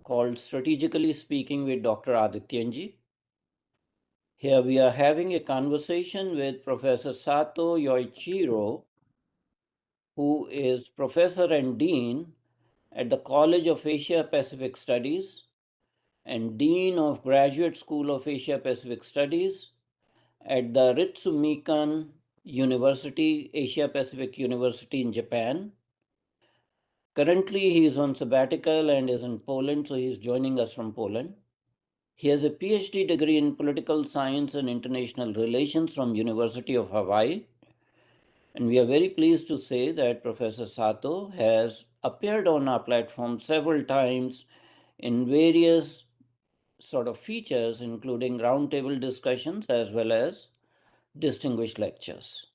called Strategically Speaking with Dr. Adityanjee. Here we are having a conversation with Professor Sato Yoichiro, who is Professor and Dean at the College of Asia-Pacific Studies and Dean of Graduate School of Asia-Pacific Studies at the Ritsumeikan University, Asia-Pacific University in Japan. Currently, he is on sabbatical and is in Poland, so he is joining us from Poland. He has a PhD degree in political science and international relations from University of Hawaii. And we are very pleased to say that Professor Sato has appeared on our platform several times in various sort of features, including roundtable discussions as well as distinguished lectures.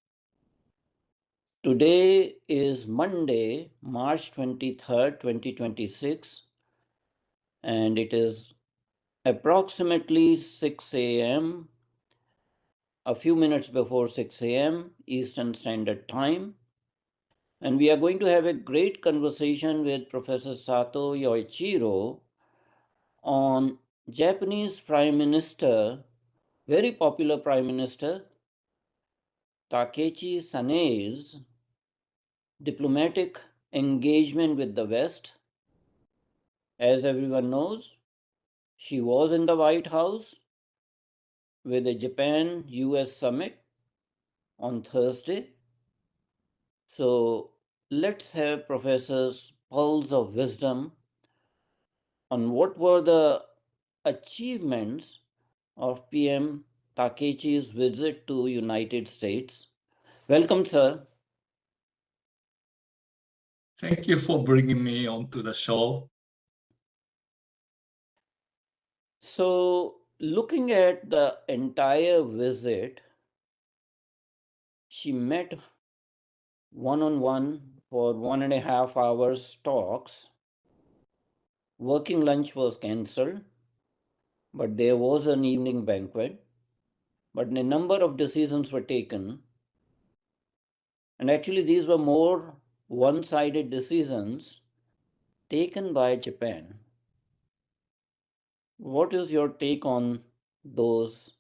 Today is Monday, March 23rd, 2026, and it is approximately 6 a.m., a few minutes before 6 a.m. Eastern Standard Time. And we are going to have a great conversation with Professor Sato Yoichiro on Japanese Prime Minister, very popular Prime Minister, Takaichi Sane's diplomatic engagement with the West. As everyone knows, she was in the White House with a Japan-US summit on Thursday. So let's have Professor's pulse of wisdom on what were the achievements of PM Takaichi's visit to United States. Welcome, sir. Thank you for bringing me onto the show. So, looking at the entire visit, she met one-on-one for 1.5 hours talks. Working lunch was cancelled, but there was an evening banquet. But a number of decisions were taken. And actually, these were more one-sided decisions taken by Japan. What is your take on those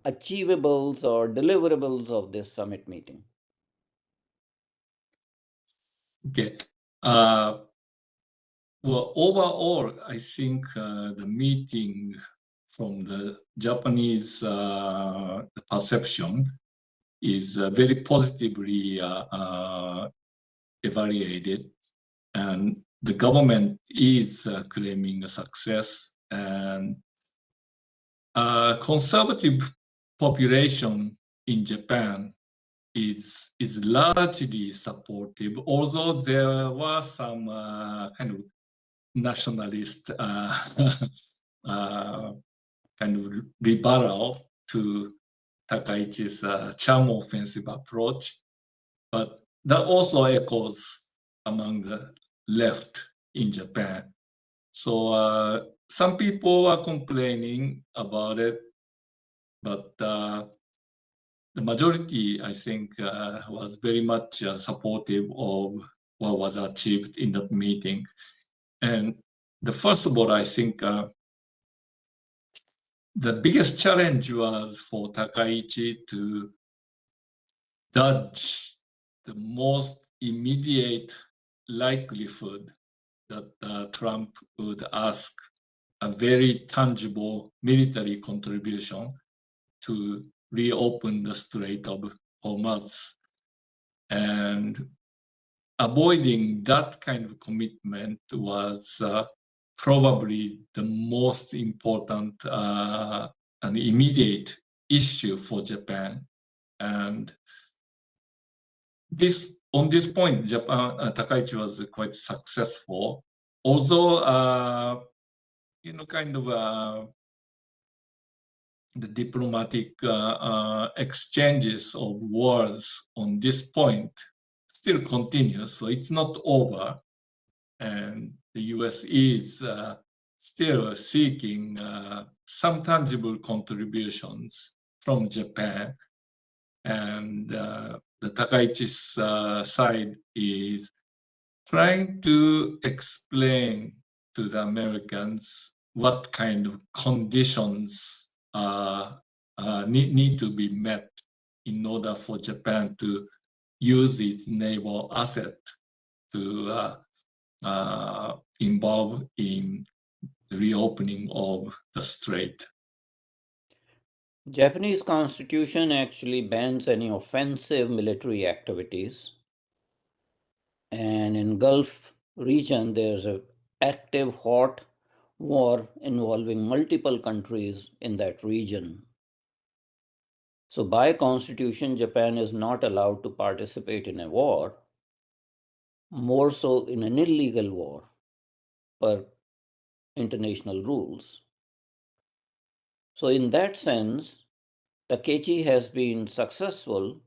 achievables or deliverables of this summit meeting? Okay. Well, overall, I think the meeting from the Japanese perception is very positively evaluated, and the government is claiming a success, and conservative population in Japan is largely supportive, although there were some kind of nationalist kind of rebuttal to Takaichi's charm offensive approach, but that also echoes among the left in Japan. So some people are complaining about it, but the majority, I think, was very much supportive of what was achieved in that meeting. And first of all, I think the biggest challenge was for Takaichi to judge the most immediate likelihood that Trump would ask a very tangible military contribution to reopen the Strait of Hormuz. And avoiding that kind of commitment was probably the most important and immediate issue for Japan. And on this point, Takaichi was quite successful. Although, the diplomatic exchanges of words on this point still continues, so it's not over. And the US is still seeking some tangible contributions from Japan. And the Takaichi's side is trying to explain to the Americans what kind of conditions need to be met in order for Japan to use its naval asset to involve in the reopening of the strait. Japanese constitution actually bans any offensive military activities. And in Gulf region, there's an active hot war involving multiple countries in that region. So by constitution, Japan is not allowed to participate in a war, more so in an illegal war per international rules. So in that sense, Takaichi has been successful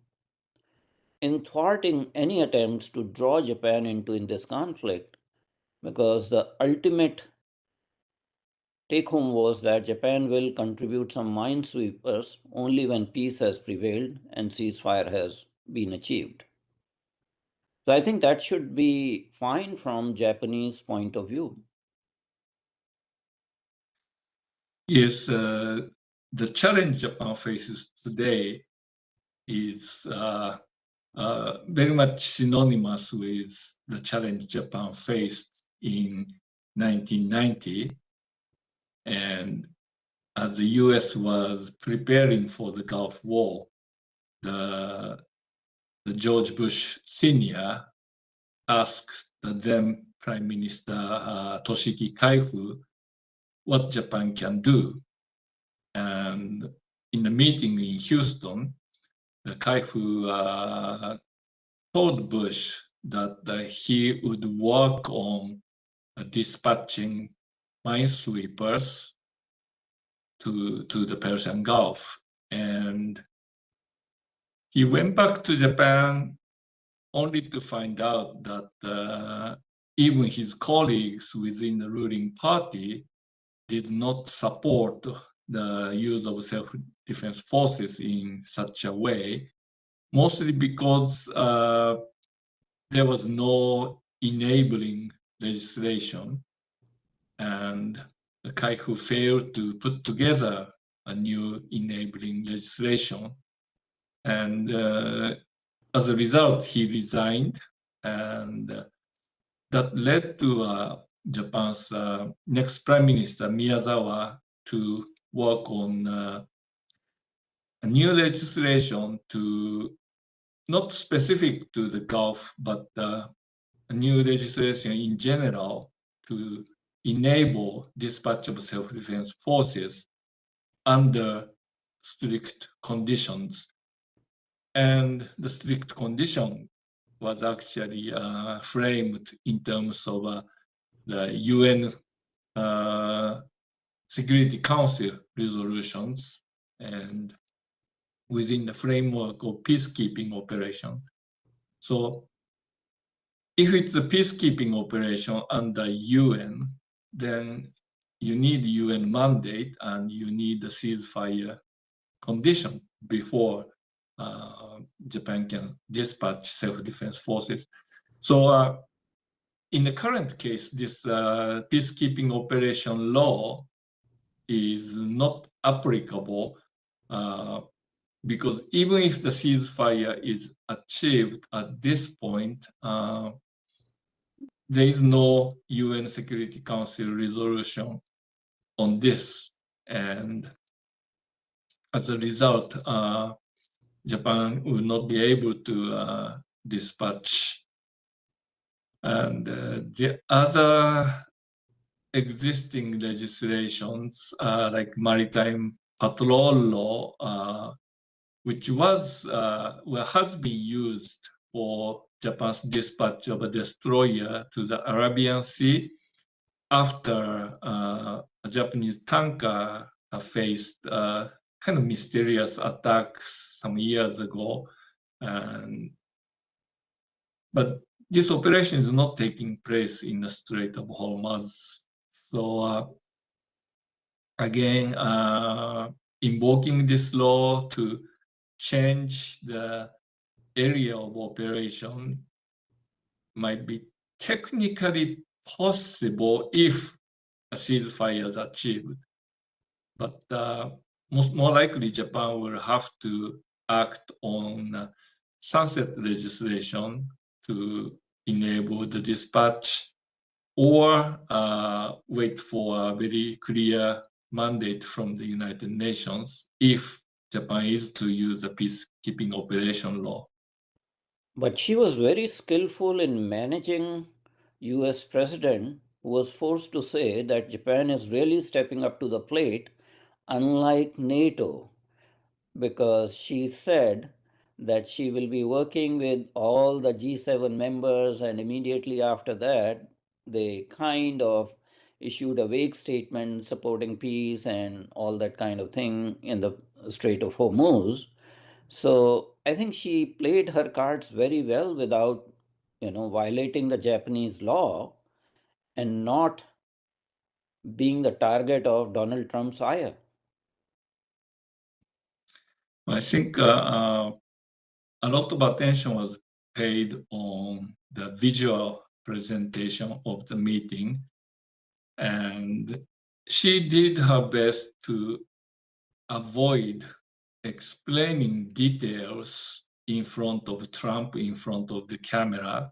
in thwarting any attempts to draw Japan into in this conflict, because the ultimate take home was that Japan will contribute some minesweepers only when peace has prevailed and ceasefire has been achieved. So I think that should be fine from Japanese point of view. Yes, the challenge Japan faces today is very much synonymous with the challenge Japan faced in 1990. And as the US was preparing for the Gulf War, the George Bush Sr. asked the then Prime Minister Toshiki Kaifu what Japan can do. And in the meeting in Houston, the Kaifu told Bush that he would work on dispatching minesweepers to the Persian Gulf. And he went back to Japan only to find out that even his colleagues within the ruling party did not support the use of self-defense forces in such a way, mostly because there was no enabling legislation, and the Kaifu failed to put together a new enabling legislation. And as a result, he resigned, and that led to Japan's next prime minister, Miyazawa, to work on a new legislation to, not specific to the Gulf, but a new legislation in general to enable dispatch of self-defense forces under strict conditions. And the strict condition was actually framed in terms of the UN Security Council resolutions and within the framework of peacekeeping operation. So if it's a peacekeeping operation under UN, then you need UN mandate and you need a ceasefire condition before Japan can dispatch self-defense forces. So in the current case, this peacekeeping operation law is not applicable because even if the ceasefire is achieved at this point, there is no UN Security Council resolution on this. And as a result, Japan will not be able to dispatch. And the other existing legislations, like maritime patrol law, which was has been used for Japan's dispatch of a destroyer to the Arabian Sea after a Japanese tanker faced kind of mysterious attacks some years ago. But this operation is not taking place in the Strait of Hormuz. So again, invoking this law to change the area of operation might be technically possible if a ceasefire is achieved. But more likely, Japan will have to act on sunset legislation to enable the dispatch, or wait for a very clear mandate from the United Nations if Japan is to use the peacekeeping operation law. But she was very skillful in managing US president who was forced to say that Japan is really stepping up to the plate, unlike NATO, because she said that she will be working with all the G7 members, and immediately after that, they kind of issued a vague statement supporting peace and all that kind of thing in the Strait of Hormuz. So I think she played her cards very well without, violating the Japanese law and not being the target of Donald Trump's ire. I think a lot of attention was paid on the visual presentation of the meeting, and she did her best to avoid explaining details in front of Trump, in front of the camera,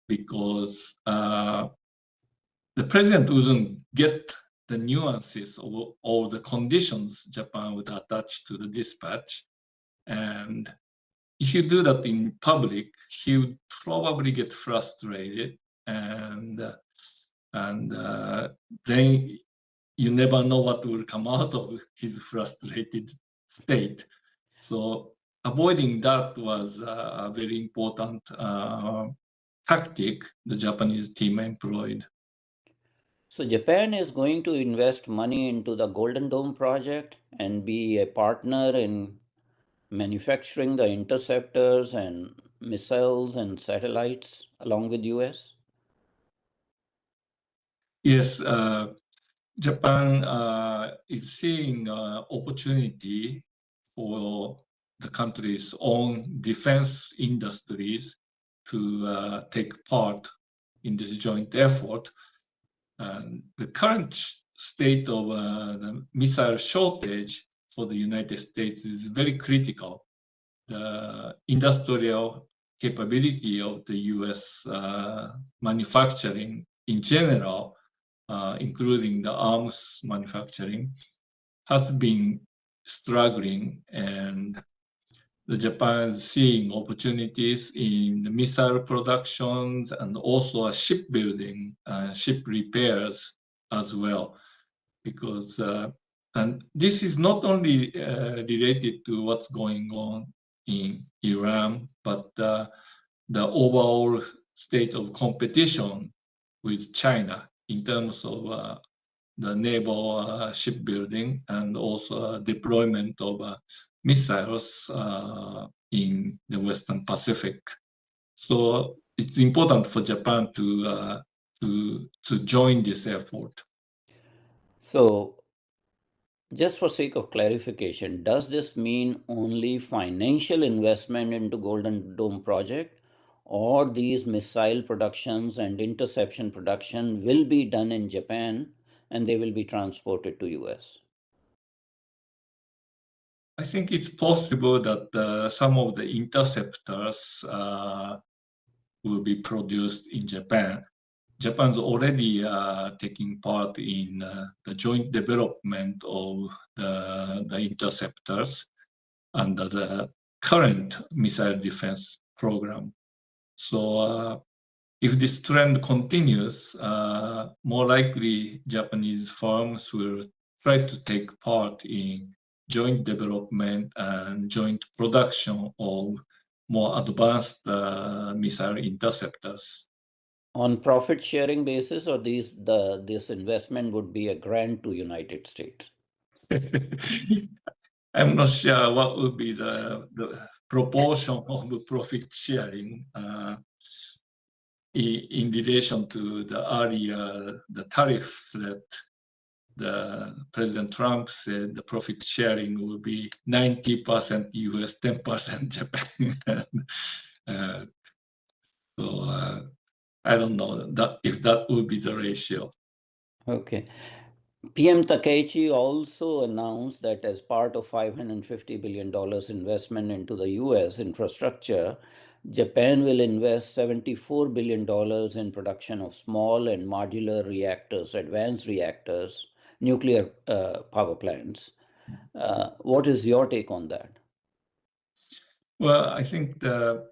because the president wouldn't get the nuances of all the conditions Japan would attach to the dispatch. And if you do that in public, he would probably get frustrated, and then you never know what will come out of his frustrated state. So avoiding that was a very important tactic the Japanese team employed. So Japan is going to invest money into the Golden Dome project and be a partner in manufacturing the interceptors and missiles and satellites along with US. Yes, Japan is seeing opportunity for the country's own defense industries to take part in this joint effort. The current state of the missile shortage for the United States is very critical. The industrial capability of the US manufacturing in general, including the arms manufacturing, has been struggling, and the Japan is seeing opportunities in the missile productions and also shipbuilding, ship repairs as well, because and this is not only related to what's going on in Iran, but the overall state of competition with China in terms of the naval shipbuilding and also deployment of missiles in the Western Pacific. So it's important for Japan to join this effort. So just for sake of clarification, does this mean only financial investment into Golden Dome project, or these missile productions and interception production will be done in Japan and they will be transported to US? I think it's possible that some of the interceptors will be produced in Japan. Japan's already taking part in the joint development of the interceptors under the current missile defense program. So if this trend continues, more likely Japanese firms will try to take part in joint development and joint production of more advanced missile interceptors. On profit sharing basis, or this investment would be a grant to United States? I'm not sure what would be the proportion of the profit sharing in relation to the earlier the tariffs that the President Trump said the profit sharing will be 90% US, 10% Japan. uh, so I don't know that if that would be the ratio. Okay. PM Takaichi also announced that as part of $550 billion investment into the US infrastructure, Japan will invest $74 billion in production of small and modular reactors, advanced reactors, nuclear power plants. What is your take on that? Well, I think a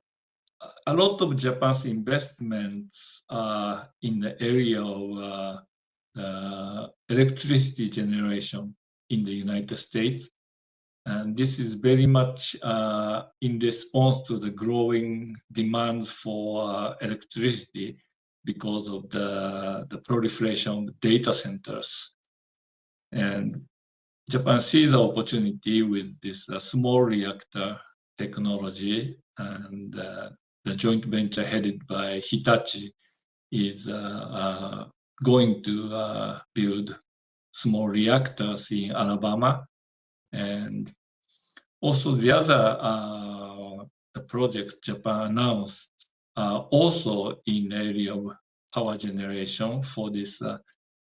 lot of Japan's investments are in the area of electricity generation in the United States. And this is very much in response to the growing demands for electricity because of the proliferation of data centers. And Japan sees the opportunity with this small reactor technology, and the joint venture headed by Hitachi is going to build small reactors in Alabama. And also the other the projects Japan announced are also in the area of power generation for this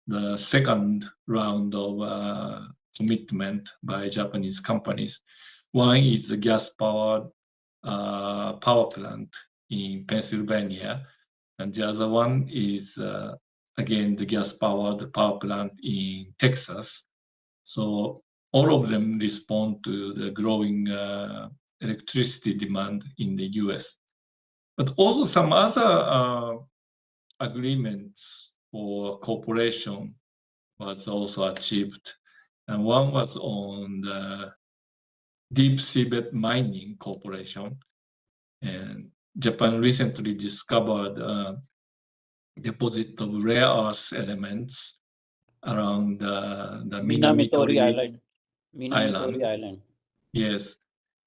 the second round of commitment by Japanese companies. One is the gas-powered power plant in Pennsylvania, and the other one is again the gas-powered power plant in Texas. So all of them respond to the growing electricity demand in the US. But also some other agreements for cooperation was also achieved. And one was on the deep seabed mining cooperation. And Japan recently discovered a deposit of rare earth elements around the Minamitori Minamitori Island. Minamitori Island. Island. Yes,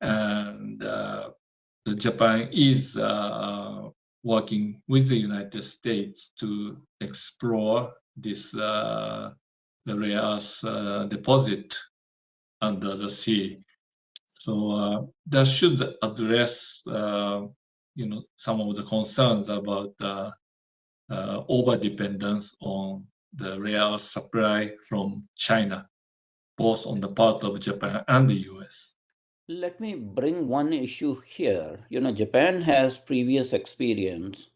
and the Japan is working with the United States to explore this the rare earth deposit under the sea. So that should address some of the concerns about over dependence on the rare earth supply from China, both on the part of Japan and the US. Let me bring one issue here. Japan has previous experience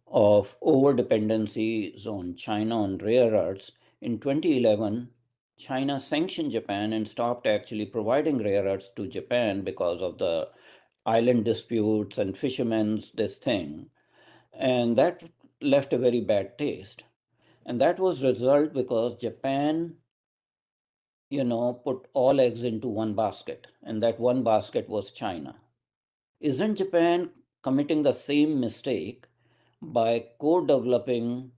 of over dependencies on China on rare earths. In 2011, China sanctioned Japan and stopped actually providing rare earths to Japan because of the island disputes and fishermen's this thing. And that left a very bad taste. And that was result because Japan, put all eggs into one basket, and that one basket was China. Isn't Japan committing the same mistake by co-developing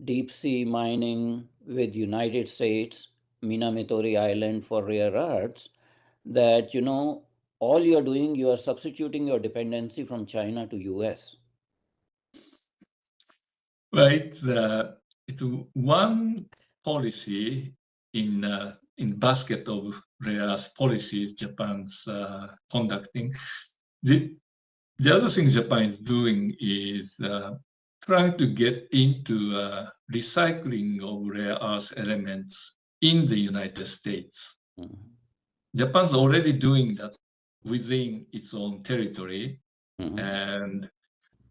deep sea mining with United States, Minamitori Island for rare earths, that all you're doing, you are substituting your dependency from China to US? Right. It's one policy in basket of various policies Japan's conducting. The other thing Japan is doing is trying to get into recycling of rare earth elements in the United States. Mhm. Japan's already doing that within its own territory, Mhm. and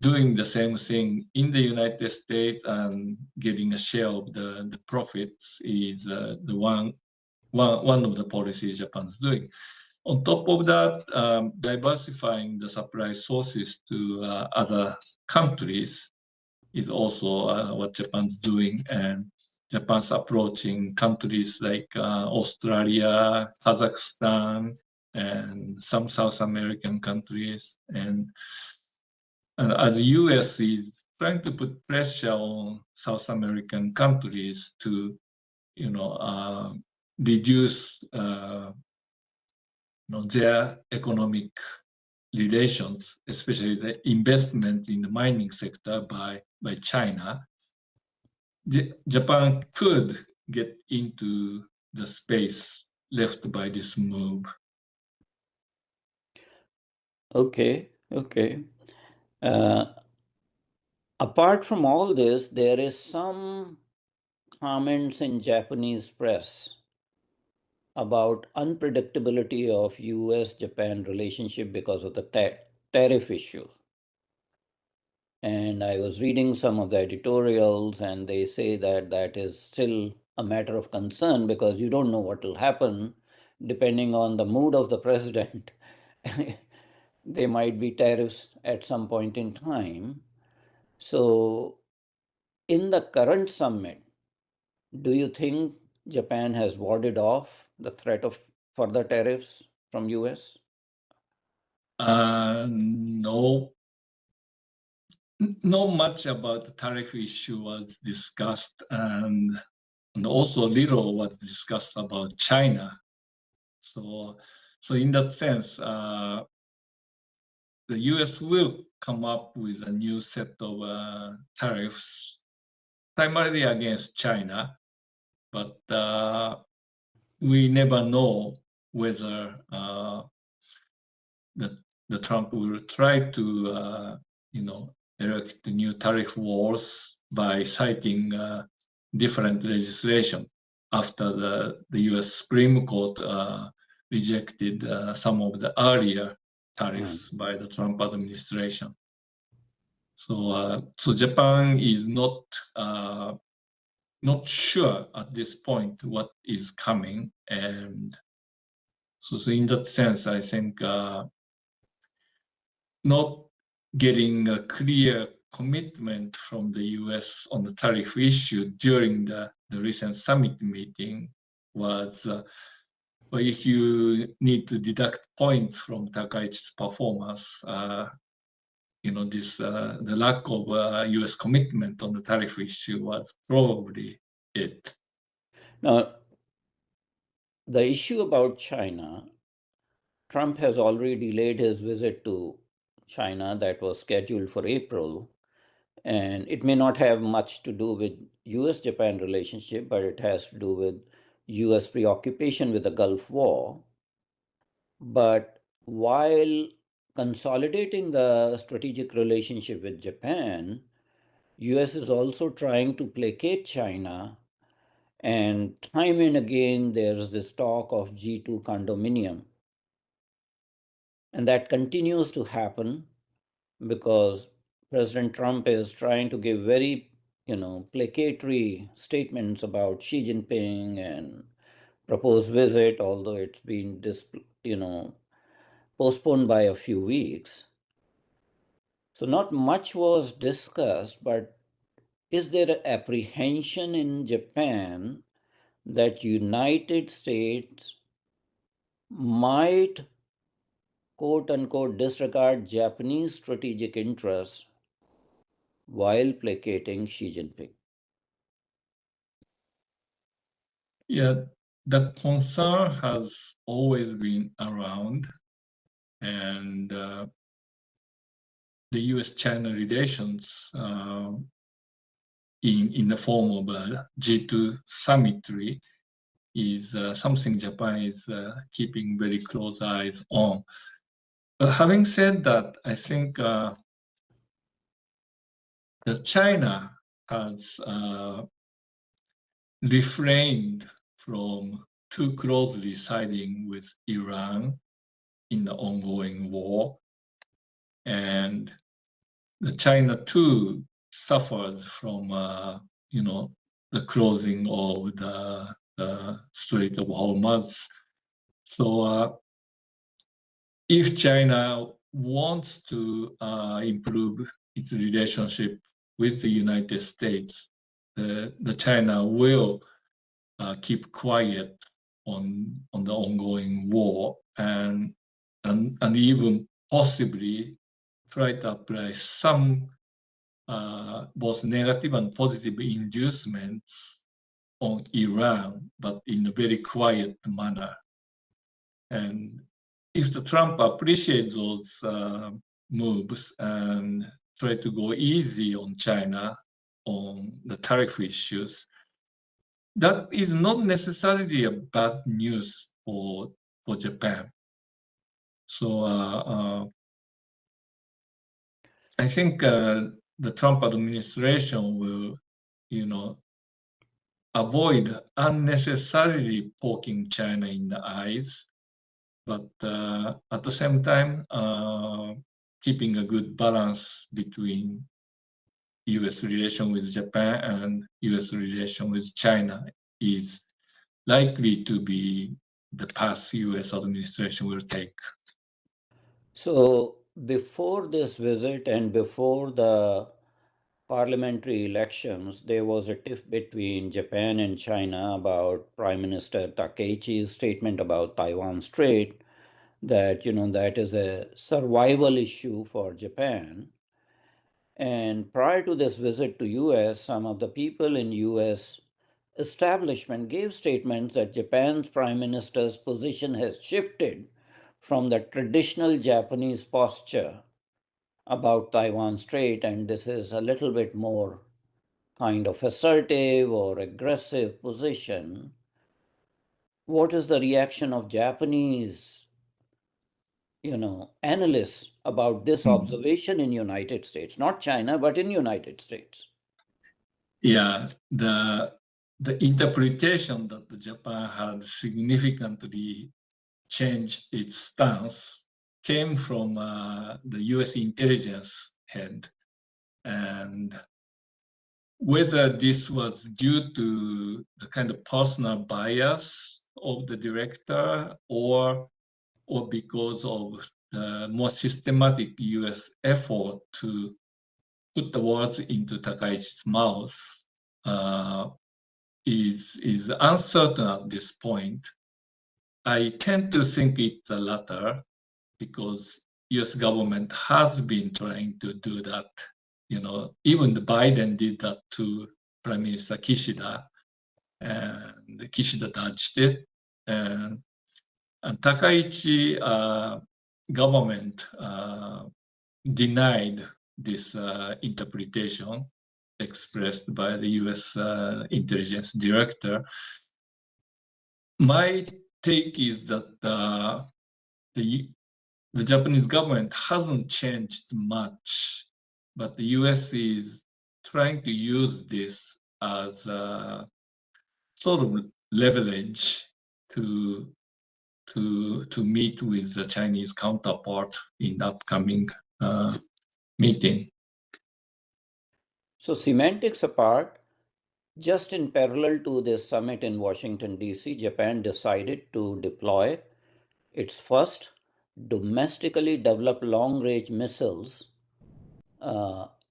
doing the same thing in the United States and getting a share of the profits is the one of the policies Japan's doing. On top of that, diversifying the supply sources to other countries is also what Japan's doing, and Japan's approaching countries like Australia, Kazakhstan, and some South American countries, and as the US is trying to put pressure on South American countries to, reduce, their economic relations, especially the investment in the mining sector by China, Japan could get into the space left by this move. Okay, okay. Uh, Apart from all this, there is some comments in Japanese press about unpredictability of US-Japan relationship because of the tariff issues. And I was reading some of the editorials, and they say that that is still a matter of concern because you don't know what will happen depending on the mood of the president. There might be tariffs at some point in time. So, in the current summit, do you think Japan has warded off the threat of further tariffs from US? No, not much about the tariff issue was discussed, and also little was discussed about China. So in that sense, the U.S. will come up with a new set of tariffs, primarily against China, but we never know whether the Trump will try to, erect new tariff wars by citing different legislation after the U.S. Supreme Court rejected some of the earlier tariffs by the Trump administration. So Japan is not sure at this point what is coming, and so in that sense, I think not getting a clear commitment from the U.S. on the tariff issue during the recent summit meeting was, but if you need to deduct points from Takaichi's performance, the lack of U.S. commitment on the tariff issue was probably it. Now, the issue about China, Trump has already delayed his visit to China that was scheduled for April. And it may not have much to do with US-Japan relationship, but it has to do with US preoccupation with the Gulf War. But while consolidating the strategic relationship with Japan, US is also trying to placate China. And time and again, there's this talk of G2 condominium. And that continues to happen because President Trump is trying to give very, placatory statements about Xi Jinping and proposed visit, although it's been, postponed by a few weeks. So not much was discussed, but is there an apprehension in Japan that United States might, quote unquote, disregard Japanese strategic interests while placating Xi Jinping? Yeah, the concern has always been around, and the U.S.-China relations in the form of a G2 symmetry is something Japan is keeping very close eyes on. But having said that, I think that China has refrained from too closely siding with Iran in the ongoing war, and the China too suffers from the closing of the Strait of Hormuz. So if China wants to improve its relationship with the United States, the China will keep quiet on the ongoing war and even possibly try to apply some both negative and positive inducements on Iran, but in a very quiet manner. And if the Trump appreciates those moves and try to go easy on China on the tariff issues, that is not necessarily a bad news for Japan. So I think the Trump administration will, avoid unnecessarily poking China in the eyes, but at the same time, keeping a good balance between U.S. relation with Japan and U.S. relation with China is likely to be the path U.S. administration will take. So before this visit and before the parliamentary elections, there was a tiff between Japan and China about Prime Minister Takaichi's statement about Taiwan Strait, that that is a survival issue for Japan. And prior to this visit to US, some of the people in US establishment gave statements that Japan's prime minister's position has shifted from the traditional Japanese posture about Taiwan Strait, and this is a little bit more kind of assertive or aggressive position. What is the reaction of Japanese, analysts about this observation in United States, not China, but in United States? Yeah, the interpretation that Japan had significantly changed its stance came from the U.S. intelligence head, and whether this was due to the kind of personal bias of the director or because of the more systematic U.S. effort to put the words into Takaichi's mouth is uncertain at this point. I tend to think it's the latter because U.S. government has been trying to do that. Even the Biden did that to Prime Minister Kishida, and Kishida dodged it. And Takaichi government denied this interpretation expressed by the U.S. intelligence director. My take is that the Japanese government hasn't changed much, but the U.S. is trying to use this as a sort of leverage to meet with the Chinese counterpart in the upcoming meeting. So, semantics apart, just in parallel to this summit in Washington, D.C., Japan decided to deploy its first domestically developed long range missiles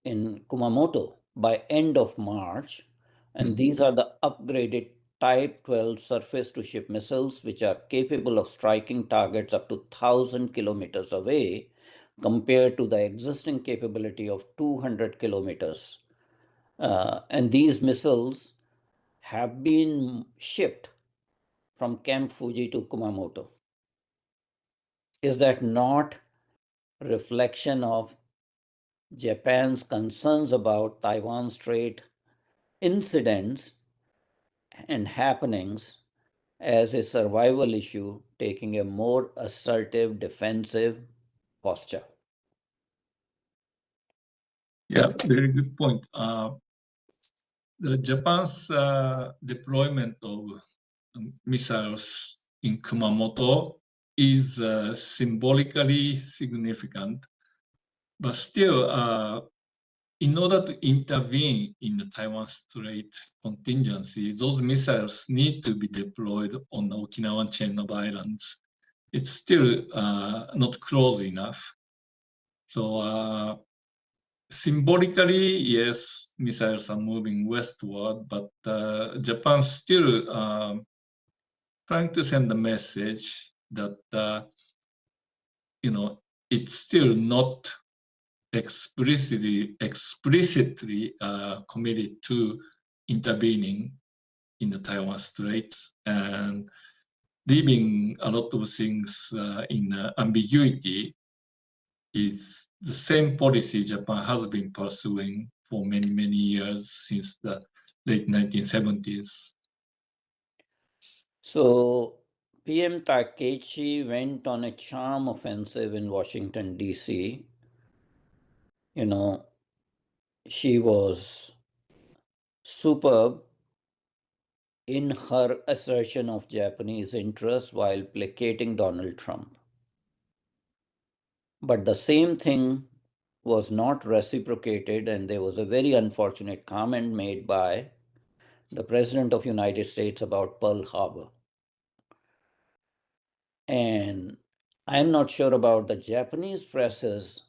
in Kumamoto by end of March. And these are the upgraded Type 12 surface to ship missiles, which are capable of striking targets up to 1,000 kilometers away compared to the existing capability of 200 kilometers. And these missiles have been shipped from Camp Fuji to Kumamoto. Is that not reflection of Japan's concerns about Taiwan Strait incidents and happenings as a survival issue, taking a more assertive defensive posture? Yeah, very good point. The Japan's deployment of missiles in Kumamoto is symbolically significant, but still, in order to intervene in the Taiwan Strait contingency, those missiles need to be deployed on the Okinawan chain of islands. It's still not close enough. So symbolically, yes, missiles are moving westward, but Japan's still trying to send a message that it's still not explicitly committed to intervening in the Taiwan Straits and leaving a lot of things in ambiguity is the same policy Japan has been pursuing for many, many years since the late 1970s. So, PM Takaichi went on a charm offensive in Washington, D.C. You know, She was superb in her assertion of Japanese interests while placating Donald Trump. But the same thing was not reciprocated, and there was a very unfortunate comment made by the President of United States about Pearl Harbor. And I'm not sure about the Japanese press's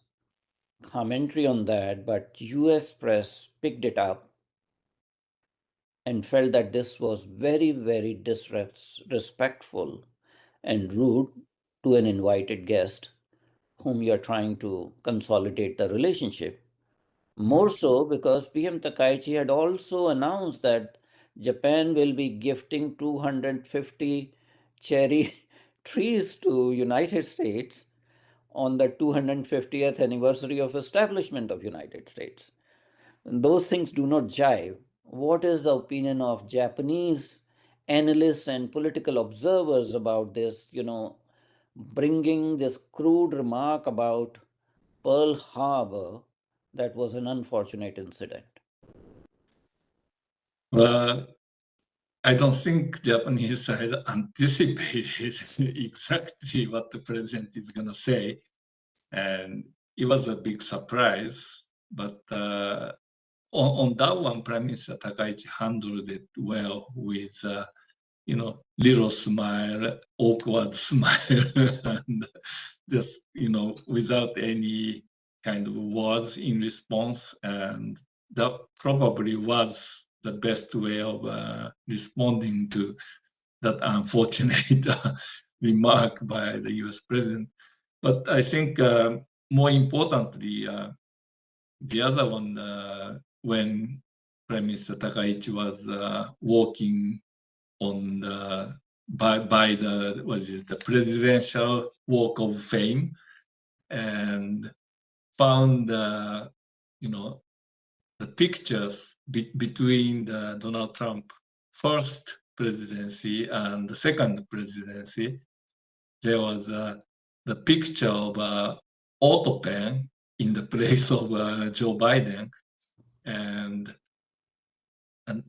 commentary on that, but US press picked it up and felt that this was very, very disrespectful and rude to an invited guest whom you're trying to consolidate the relationship. More so because PM Takaichi had also announced that Japan will be gifting 250 cherry trees to United States on the 250th anniversary of establishment of United States. And those things do not jive. What is the opinion of Japanese analysts and political observers about this, bringing this crude remark about Pearl Harbor that was an unfortunate incident? Well, I don't think Japanese had anticipated exactly what the president is going to say, and it was a big surprise. But on that one, Prime Minister Takaichi handled it well with, little smile, awkward smile, and just, without any kind of words in response. And that probably was the best way of responding to that unfortunate remark by the US president. But I think more importantly, the other one, when Prime Minister Takaichi was walking on the by the the presidential walk of fame, and found the pictures between the Donald Trump first presidency and the second presidency. There was the picture of auto pen in the place of Joe Biden, and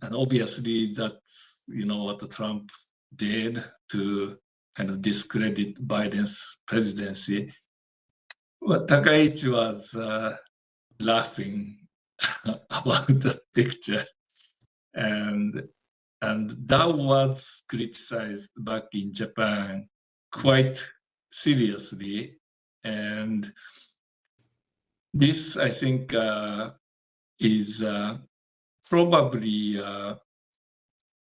obviously that's what the Trump did to kind of discredit Biden's presidency. But Takaichi was laughing about the picture, and that was criticized back in Japan quite seriously. And this, I think, is probably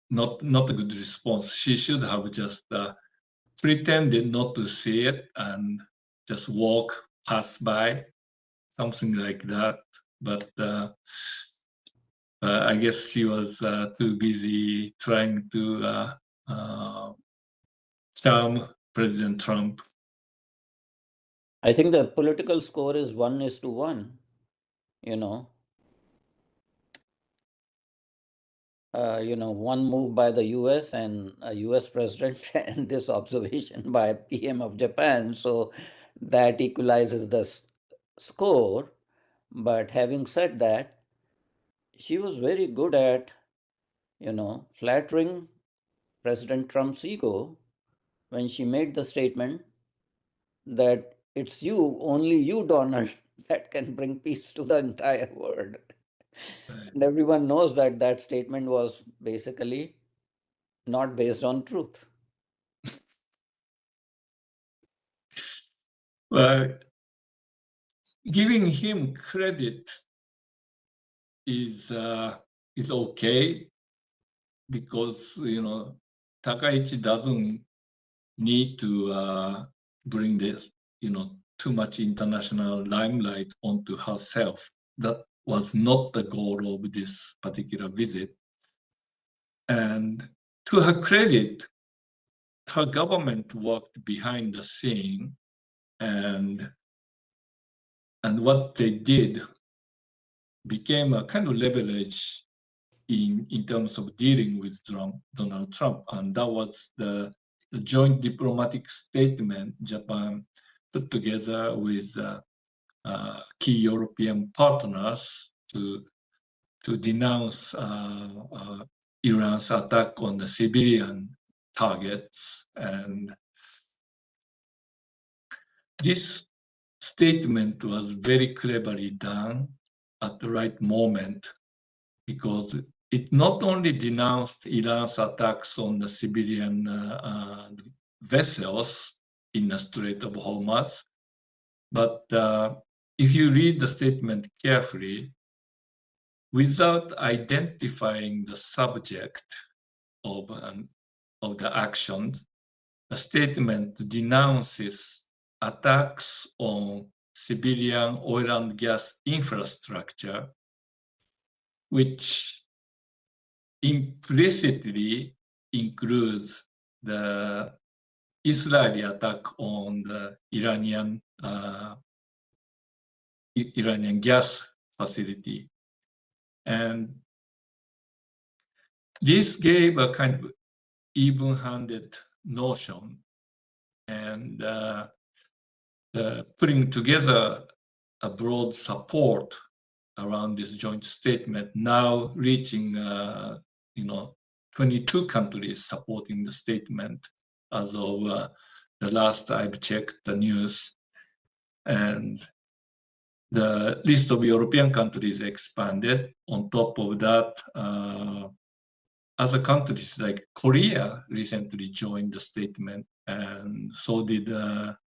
not a good response. She should have just pretended not to see it and just pass by, something like that. But I guess she was too busy trying to charm President Trump. I think the political score is 1:1. You know, one move by the U.S. and a U.S. president, and this observation by PM of Japan. So that equalizes the score. But having said that, she was very good at, flattering President Trump's ego when she made the statement that it's you, only you, Donald, that can bring peace to the entire world. And everyone knows that that statement was basically not based on truth. Well, giving him credit is okay, because Takaichi doesn't need to bring this too much international limelight onto herself. That was not the goal of this particular visit. And to her credit, her government worked behind the scene, and what they did became a kind of leverage in terms of dealing with Donald Trump. And that was the joint diplomatic statement Japan put together with key European partners to denounce Iran's attack on the civilian targets. And this statement was very cleverly done at the right moment, because it not only denounced Iran's attacks on the civilian vessels in the Strait of Hormuz, but if you read the statement carefully, without identifying the subject of the action, the statement denounces attacks on civilian oil and gas infrastructure, which implicitly includes the Israeli attack on the Iranian gas facility. And this gave a kind of even-handed notion, and putting together a broad support around this joint statement, now reaching 22 countries supporting the statement as of the last I've checked the news. And the list of European countries expanded. On top of that, other countries like Korea recently joined the statement, and so did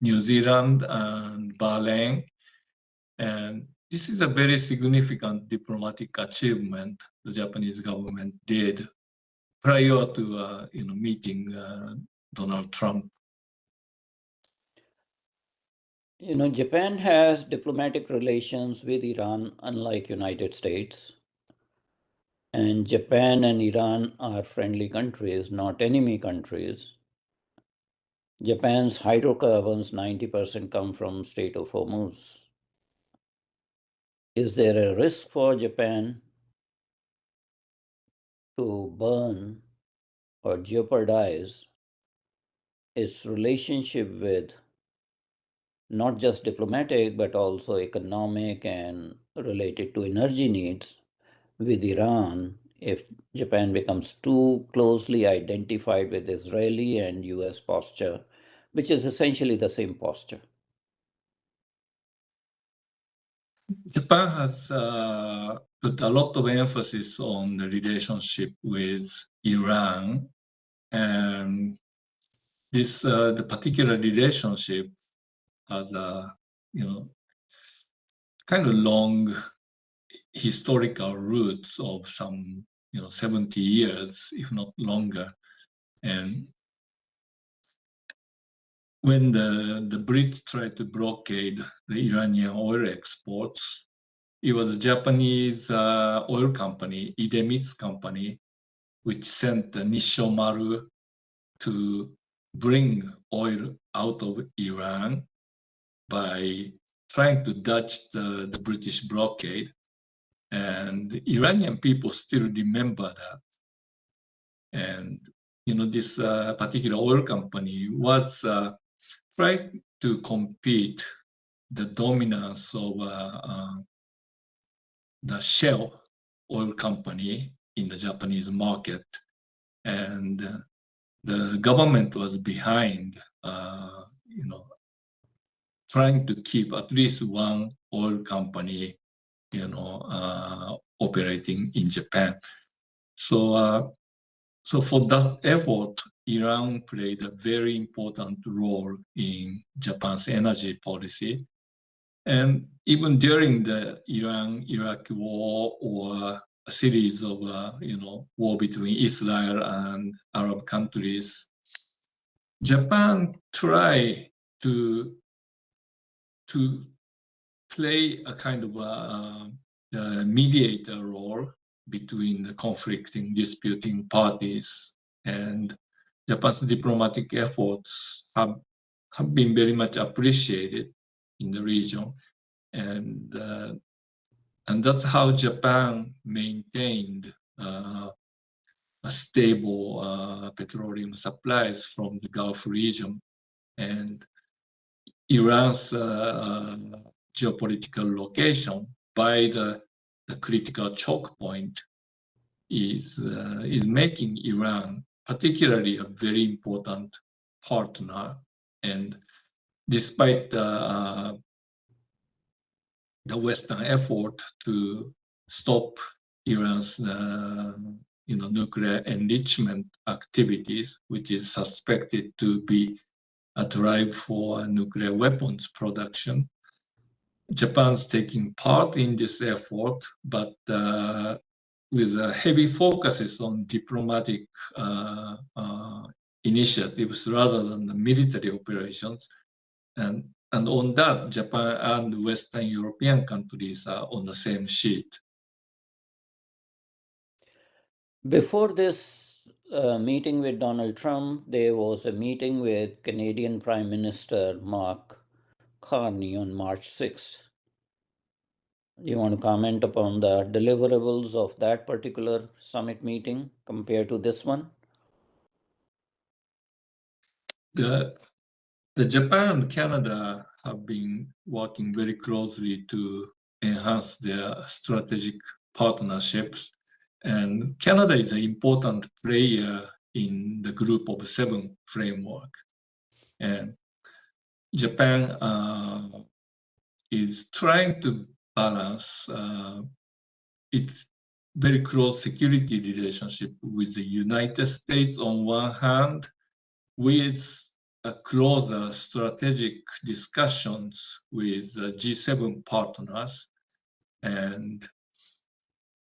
New Zealand and ByElena. And this is a very significant diplomatic achievement the Japanese government did prior to meeting Donald Trump. Japan has diplomatic relations with Iran, unlike United States. And Japan and Iran are friendly countries, not enemy countries. Japan's hydrocarbons, 90% come from Strait of Hormuz. Is there a risk for Japan to burn or jeopardize its relationship with not just diplomatic, but also economic and related to energy needs with Iran if Japan becomes too closely identified with Israeli and US posture, which is essentially the same posture? Japan has put a lot of emphasis on the relationship with Iran, and this the particular relationship has a kind of long historical roots of some 70 years, if not longer. And when the Brits tried to blockade the Iranian oil exports, it was a Japanese oil company, Idemitsu company, which sent the Nishomaru to bring oil out of Iran by trying to dodge the British blockade. And the Iranian people still remember that. And this particular oil company was trying to compete the dominance of the Shell oil company in the Japanese market, and the government was behind, trying to keep at least one oil company, operating in Japan. So for that effort, Iran played a very important role in Japan's energy policy. And even during the Iran-Iraq war, or a series of war between Israel and Arab countries, Japan tried to play a kind of a mediator role between the conflicting, disputing parties, and Japan's diplomatic efforts have been very much appreciated in the region, and that's how Japan maintained a stable petroleum supplies from the Gulf region, and Iran's geopolitical location by the the critical choke point is making Iran particularly a very important partner. And despite the Western effort to stop Iran's nuclear enrichment activities, which is suspected to be a drive for nuclear weapons production, Japan's taking part in this effort, but with heavy focuses on diplomatic initiatives rather than the military operations. And on that, Japan and Western European countries are on the same sheet. Before this meeting with Donald Trump, there was a meeting with Canadian Prime Minister Mark Carney on March 6th. Do you want to comment upon the deliverables of that particular summit meeting compared to this one? The Japan and Canada have been working very closely to enhance their strategic partnerships. And Canada is an important player in the Group of Seven framework. And Japan is trying to balance its very close security relationship with the United States on one hand, with a closer strategic discussions with G7 partners. And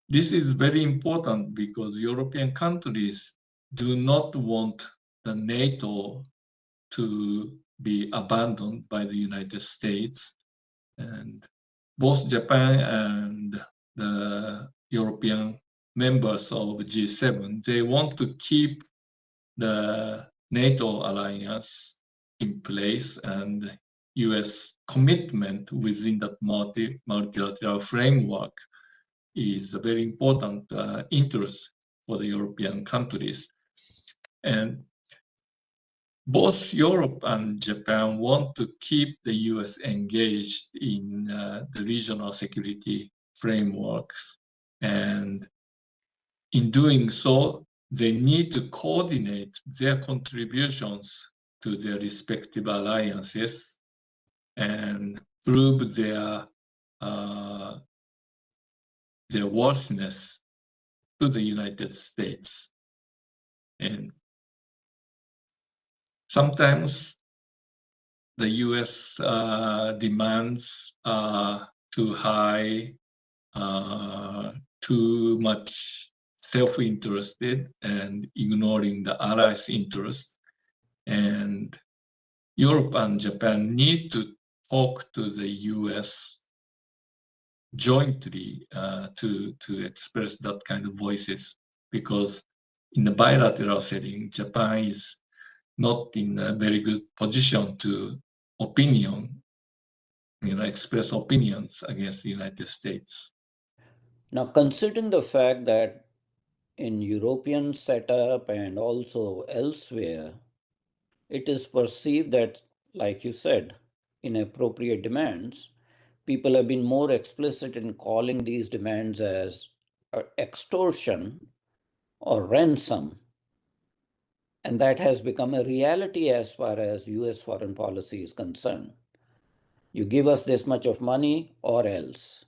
this is very important because European countries do not want the NATO to be abandoned by the United States. And both Japan and the European members of G7, they want to keep the NATO alliance in place, and US commitment within that multilateral framework is a very important interest for the European countries. And both Europe and Japan want to keep the US engaged in the regional security frameworks. And in doing so, they need to coordinate their contributions to their respective alliances and prove their worthiness to the United States. And sometimes the US demands are too high, too much self-interested and ignoring the allies' interests. And Europe and Japan need to talk to the US jointly to express that kind of voices, because in the bilateral setting, Japan is not in a very good position to express opinions against the United States. Now, considering the fact that in European setup and also elsewhere, it is perceived that, like you said, inappropriate demands, people have been more explicit in calling these demands as extortion or ransom. And that has become a reality as far as US foreign policy is concerned. You give us this much of money or else.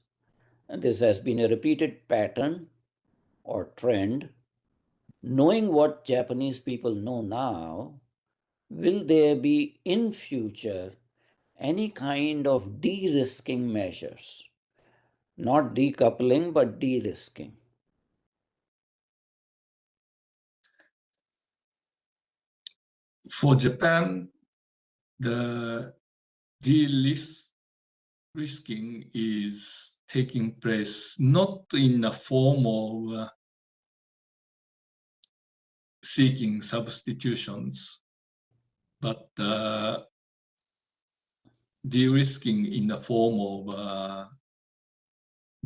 And this has been a repeated pattern or trend. Knowing what Japanese people know now, will there be in future any kind of de-risking measures? Not decoupling, but de-risking. For Japan, the de-risking is taking place not in the form of seeking substitutions, but de-risking in the form of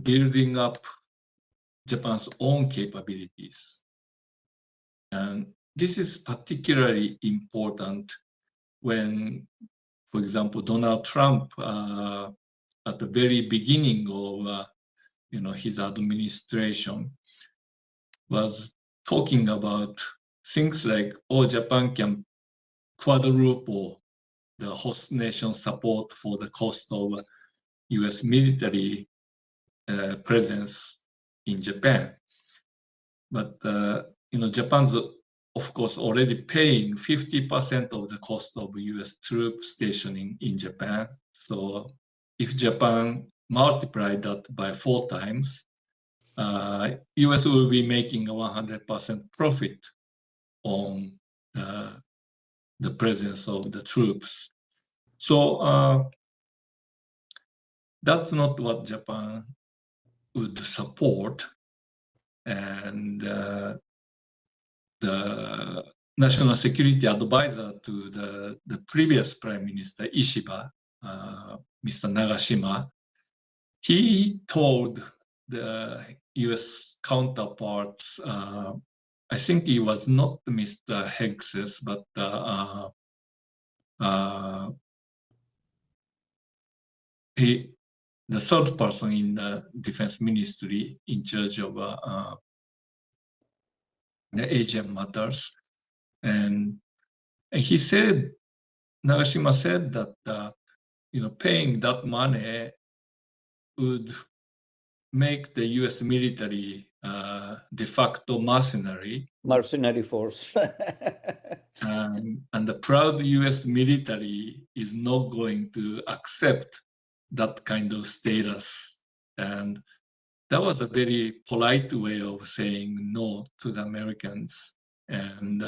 building up Japan's own capabilities. And this is particularly important when, for example, Donald Trump, at the very beginning of his administration was talking about things like, oh, Japan can quadruple the host nation support for the cost of U.S. military presence in Japan. But Japan's of course already paying 50% of the cost of U.S. troop stationing in Japan. So if Japan multiply that by 4 times, U.S. will be making a 100% profit on the presence of the troops. So that's not what Japan would support. And the national security advisor to the previous Prime Minister Ishiba, Mr. Nagashima, he told the US counterparts, I think he was not Mr. Hegses, but the third person in the defense ministry in charge of the Asian matters. And he said, Nagashima said that paying that money would make the U.S. military de facto mercenary force. and the proud U.S. military is not going to accept that kind of status. And that was a very polite way of saying no to the Americans. And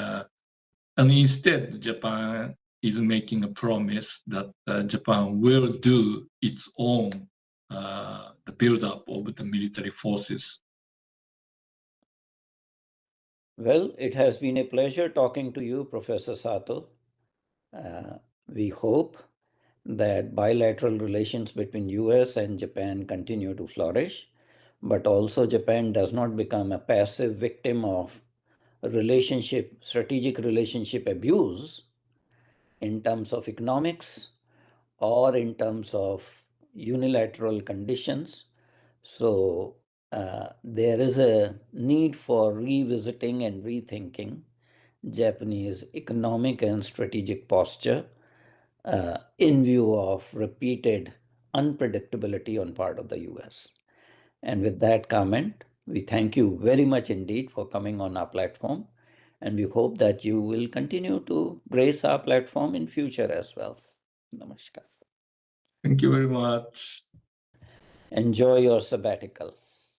instead, Japan is making a promise that Japan will do its own the build-up of the military forces. Well, it has been a pleasure talking to you, Professor Sato. We hope that bilateral relations between US and Japan continue to flourish, but also Japan does not become a passive victim of strategic relationship abuse in terms of economics or in terms of unilateral conditions. So there is a need for revisiting and rethinking Japanese economic and strategic posture in view of repeated unpredictability on part of the US. And with that comment, we thank you very much indeed for coming on our platform. And we hope that you will continue to grace our platform in future as well. Namaskar. Thank you very much. Enjoy your sabbatical.